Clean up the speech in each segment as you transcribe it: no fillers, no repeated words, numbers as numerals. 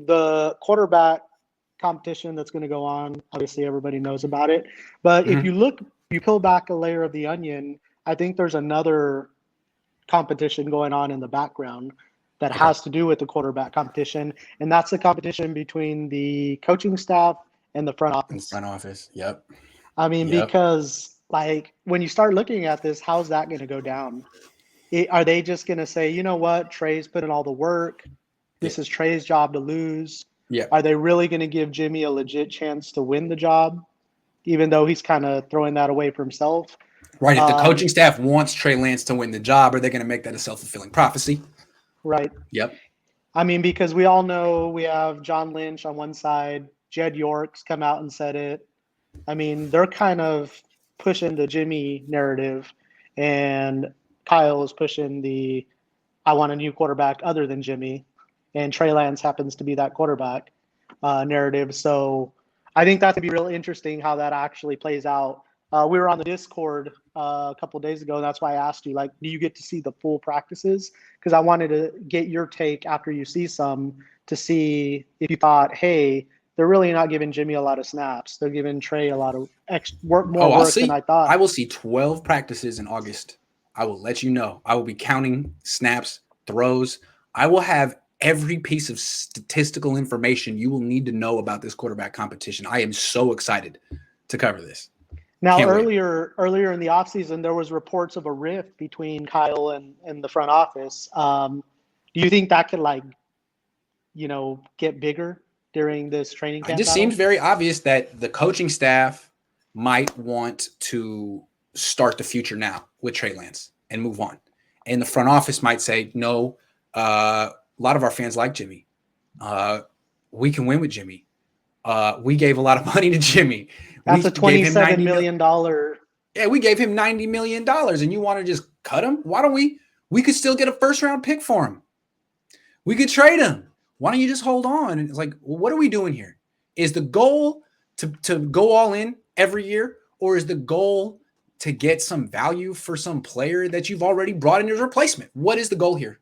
the quarterback competition that's going to go on, obviously everybody knows about it. But if you peel back a layer of the onion, I think there's another competition going on in the background that has to do with the quarterback competition, and that's the competition between the coaching staff and the front office. In the front office, yep. I mean, because like when you start looking at this, how's that going to go down? Are they just going to say, you know what, Trey's put in all the work. This is Trey's job to lose. Yeah. Are they really going to give Jimmy a legit chance to win the job, even though he's kind of throwing that away for himself? Right. If the coaching staff wants Trey Lance to win the job, are they going to make that a self-fulfilling prophecy? Right. Yep. I mean, because we all know we have John Lynch on one side, Jed York's come out and said it. I mean, they're kind of pushing the Jimmy narrative, and Kyle is pushing the I want a new quarterback other than Jimmy, and Trey Lance happens to be that quarterback narrative. So I think that could be real interesting how that actually plays out. We were on the Discord a couple of days ago, and that's why I asked you, like, do you get to see the full practices? Because I wanted to get your take after you see some to see if you thought, hey, they're really not giving Jimmy a lot of snaps. They're giving Trey a lot of more work than I thought. I will see 12 practices in August. I will let you know. I will be counting snaps, throws. I will have every piece of statistical information you will need to know about this quarterback competition. I am so excited to cover this. Now, earlier in the offseason, there was reports of a rift between Kyle and the front office. Do you think that could, get bigger during this training camp? It just seems very obvious that the coaching staff might want to start the future now with Trey Lance and move on. And the front office might say, no, a lot of our fans like Jimmy. We can win with Jimmy. We gave a lot of money to Jimmy. That's a $27 million. Yeah, we gave him $90 million, and you want to just cut him? Why don't we? We could still get a first-round pick for him. We could trade him. Why don't you just hold on? And it's like, well, what are we doing here? Is the goal to go all in every year, or is the goal to get some value for some player that you've already brought in as a replacement? What is the goal here?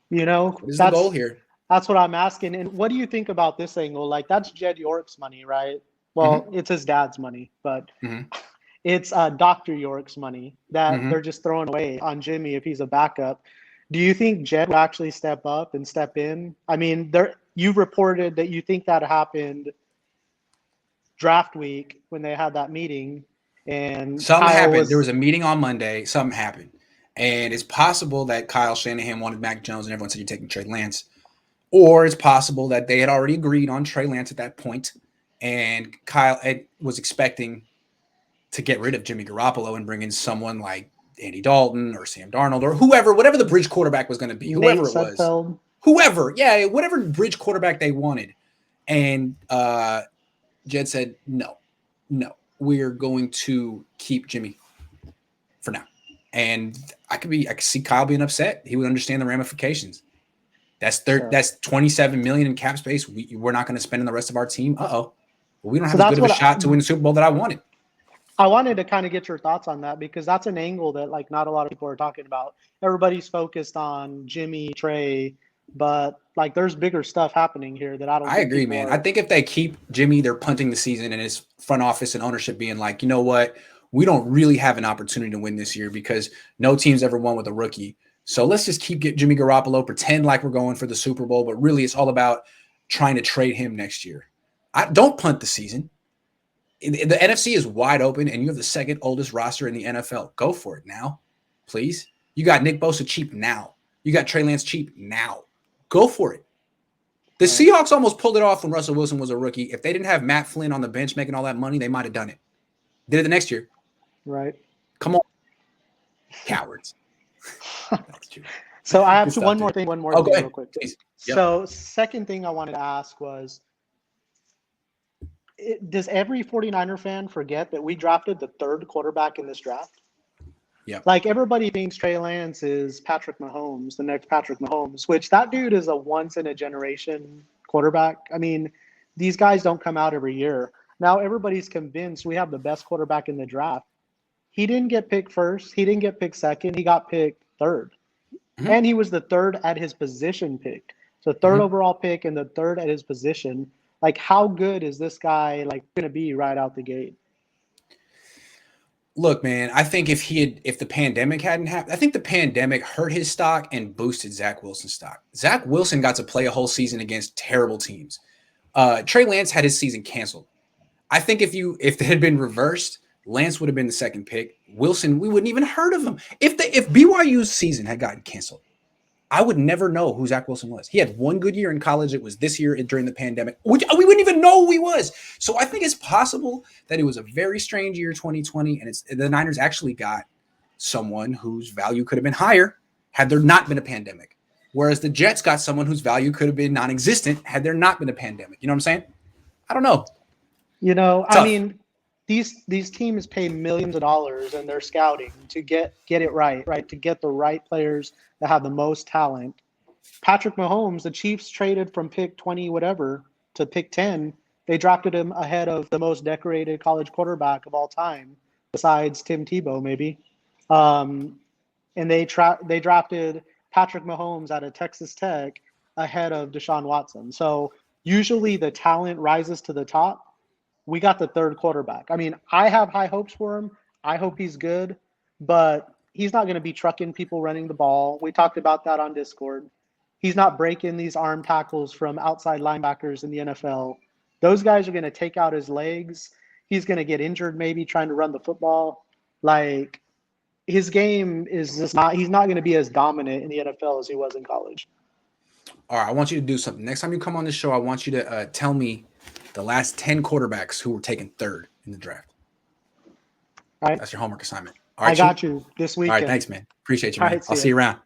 What is the goal here? That's what I'm asking. And what do you think about this angle? Like, that's Jed York's money, right? Well, it's his dad's money, but it's Dr. York's money that they're just throwing away on Jimmy if he's a backup. Do you think Jed will actually step up and step in? I mean, you reported that you think that happened draft week when they had that meeting. And something happened. There was a meeting on Monday. Something happened. And it's possible that Kyle Shanahan wanted Mac Jones and everyone said you're taking Trey Lance. Or it's possible that they had already agreed on Trey Lance at that point, and Kyle was expecting to get rid of Jimmy Garoppolo and bring in someone like Andy Dalton or Sam Darnold or whoever, whatever the bridge quarterback was going to be, whoever it was. Whatever bridge quarterback they wanted. And Jed said, no, we're going to keep Jimmy for now. And I could see Kyle being upset. He would understand the ramifications. That's $27 million in cap space. We're not going to spend in the rest of our team. We don't have as good of a shot to win the Super Bowl that I wanted. I wanted to kind of get your thoughts on that because that's an angle that like not a lot of people are talking about. Everybody's focused on Jimmy, Trey, but like there's bigger stuff happening here that I don't. I agree, man. I think if they keep Jimmy, they're punting the season, and his front office and ownership being like, you know what, we don't really have an opportunity to win this year because no team's ever won with a rookie. So let's just keep Jimmy Garoppolo, pretend like we're going for the Super Bowl, but really it's all about trying to trade him next year. Don't punt the season. The NFC is wide open, and you have the second oldest roster in the NFL. Go for it now, please. You got Nick Bosa cheap now. You got Trey Lance cheap now. Go for it. The Seahawks almost pulled it off when Russell Wilson was a rookie. If they didn't have Matt Flynn on the bench making all that money, they might have done it. Did it the next year. Right. Come on. Cowards. That's true. So I have one more thing real quick. Please. Yep. So second thing I wanted to ask was, does every 49er fan forget that we drafted the third quarterback in this draft? Yeah. Like everybody thinks Trey Lance is Patrick Mahomes, the next Patrick Mahomes, which that dude is a once in a generation quarterback. I mean, these guys don't come out every year. Now everybody's convinced we have the best quarterback in the draft. He didn't get picked first. He didn't get picked second. He got picked third. And he was the third at his position pick. So third overall pick and the third at his position. Like, how good is this guy like going to be right out the gate? Look, man, I think if the pandemic hadn't happened, I think the pandemic hurt his stock and boosted Zach Wilson's stock. Zach Wilson got to play a whole season against terrible teams. Trey Lance had his season canceled. I think if it had been reversed, Lance would have been the second pick. Wilson, we wouldn't even heard of him. If BYU's season had gotten canceled, I would never know who Zach Wilson was. He had one good year in college. It was this year during the pandemic, which we wouldn't even know who he was. So I think it's possible that it was a very strange year, 2020, and the Niners actually got someone whose value could have been higher had there not been a pandemic. Whereas the Jets got someone whose value could have been non-existent had there not been a pandemic. You know what I'm saying? I don't know. I mean, these teams pay millions of dollars in their scouting to get it right, to get the right players that have the most talent. Patrick Mahomes, the Chiefs traded from pick 20 whatever to pick 10. They drafted him ahead of the most decorated college quarterback of all time, besides Tim Tebow maybe. And they drafted Patrick Mahomes out of Texas Tech ahead of Deshaun Watson. So usually the talent rises to the top. We got the third quarterback. I mean, I have high hopes for him. I hope he's good, but he's not going to be trucking people running the ball. We talked about that on Discord. He's not breaking these arm tackles from outside linebackers in the NFL. Those guys are going to take out his legs. He's going to get injured maybe trying to run the football. Like, his game is just not – he's not going to be as dominant in the NFL as he was in college. All right, I want you to do something. Next time you come on the show, I want you to tell me the last 10 quarterbacks who were taken third in the draft. All right. That's your homework assignment. All right, I got you this weekend. All right, thanks, man. Appreciate you, man. All right, I'll see you around.